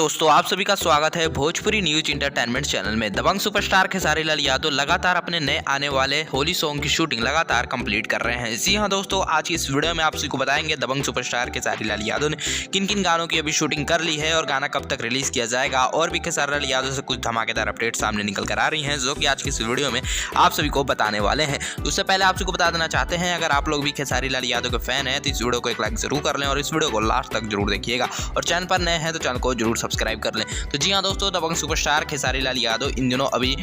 दोस्तों, आप सभी का स्वागत है भोजपुरी न्यूज इंटरटेनमेंट चैनल में। दबंग सुपरस्टार खेसारी लाल यादव लगातार अपने नए आने वाले होली सॉन्ग की शूटिंग लगातार कंप्लीट कर रहे हैं। जी हां दोस्तों, आज की इस वीडियो में आप सभी को बताएंगे दबंग सुपरस्टार खेसारी लाल यादव ने किन किन गानों की अभी शूटिंग कर ली है और गाना कब तक रिलीज किया जाएगा, और भी खेसारी लाल यादव से कुछ धमाकेदार अपडेट सामने निकल कर आ रही है, जो कि आज की इस वीडियो में आप सभी को बताने वाले हैं। उससे पहले आप सभी को बता देना चाहते हैं, अगर आप लोग भी खेसारी लाल यादव के फैन है तो इस वीडियो को एक लाइक जरूर कर लें और इस वीडियो को लास्ट तक जरूर देखिएगा, और चैनल पर नए हैं तो चैनल को जरूर सब्सक्राइब कर लें। तो जी हाँ दोस्तों, दबंग सुपरस्टार खेसारी लाल यादव इन दिनों अभी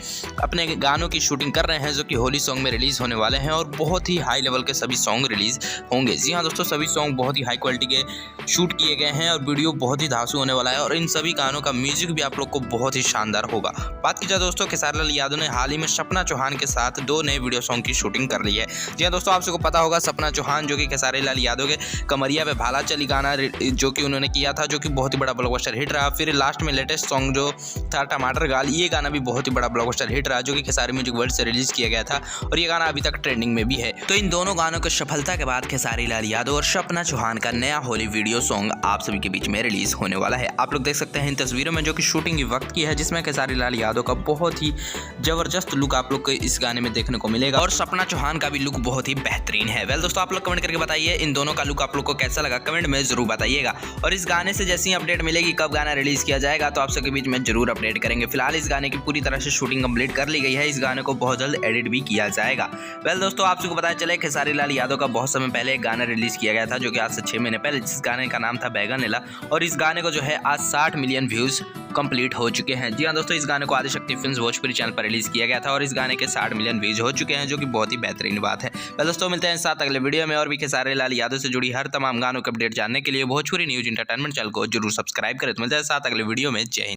अपने गानों की शूटिंग कर रहे हैं, जो कि होली सॉन्ग में रिलीज होने वाले हैं, और बहुत ही हाई लेवल के सभी सॉन्ग रिलीज होंगे। जी हाँ दोस्तों, सभी सॉन्ग बहुत ही हाई क्वालिटी के शूट किए गए हैं और वीडियो बहुत ही धांसू होने वाला है, और इन सभी गानों का म्यूजिक भी आप लोग को बहुत ही शानदार होगा। बात की जाए दोस्तों, खेसारी लाल यादव ने हाल ही में सपना चौहान के साथ 2 नए वीडियो सॉन्ग की शूटिंग कर ली है। जी हाँ दोस्तों, आप सबको पता होगा सपना चौहान जो कि खेसारी लाल यादव के कमरिया पे भाला चली गाना जो कि उन्होंने किया था, जो कि बहुत ही बड़ा ब्लॉकबस्टर हिट रहा। फिर लास्ट में लेटेस्ट सॉन्ग जो था टमाटर गाल, ये गाना भी बहुत ही बड़ा ब्लॉकबस्टर हिट रहा, जो कि खेसारी म्यूजिक वर्ल्ड से रिलीज किया गया था, और ये गाना अभी तक ट्रेंडिंग में भी है। तो इन दोनों गानों की सफलता के बाद खेसारी लाल यादव और सपना चौहान का नया होली वीडियो सॉन्ग आप सभी के बीच में रिलीज होने वाला है। आप लोग देख सकते हैं इन तस्वीरों में, जो कि शूटिंग वक्त की है, जिसमें खेसारी लाल यादव का बहुत ही जबरदस्त लुक आप लोग को इस गाने में देखने को मिलेगा, और सपना चौहान का भी लुक बहुत ही बेहतरीन है। वेल दोस्तों, आप लोग कमेंट करके बताइए इन दोनों का लुक आप लोग को कैसा लगा, कमेंट में जरूर बताइएगा। और इस गाने से जैसी अपडेट मिलेगी कब गाना रिलीज किया जाएगा तो आप सबके बीच में जरूर अपडेट करेंगे। फिलहाल इस गाने की पूरी तरह से शूटिंग कंप्लीट कर ली गई है, इस गाने को बहुत जल्द एडिट भी किया जाएगा। वेल दोस्तों, आप सबको पता चले खेसारी लाल यादव का बहुत समय पहले एक गाना रिलीज किया गया था, जो कि आज से 6 महीने पहले, जिस गाने का नाम था बैगन नीला, और इस गाने को जो है आज 60 मिलियन व्यूज कंप्लीट हो चुके हैं। जी हाँ दोस्तों, इस गाने को आदिशक्ति फिल्म्स भोजपुरी चैनल पर रिलीज किया गया था, और इस गाने के 60 मिलियन व्यूज हो चुके हैं, जो कि बहुत ही बेहतरीन बात है। वेल दोस्तों, मिलते हैं साथ अगले वीडियो में, और भी खेसारी लाल यादव से जुड़ी हर तमाम गानों के अपडेट जानने के लिए भोजपुरी न्यूज इंटरटेनमेंट चैनल को जरूर सब्सक्राइब करें। तो मिलते हैं साथ अगले वीडियो में। जय हिंद।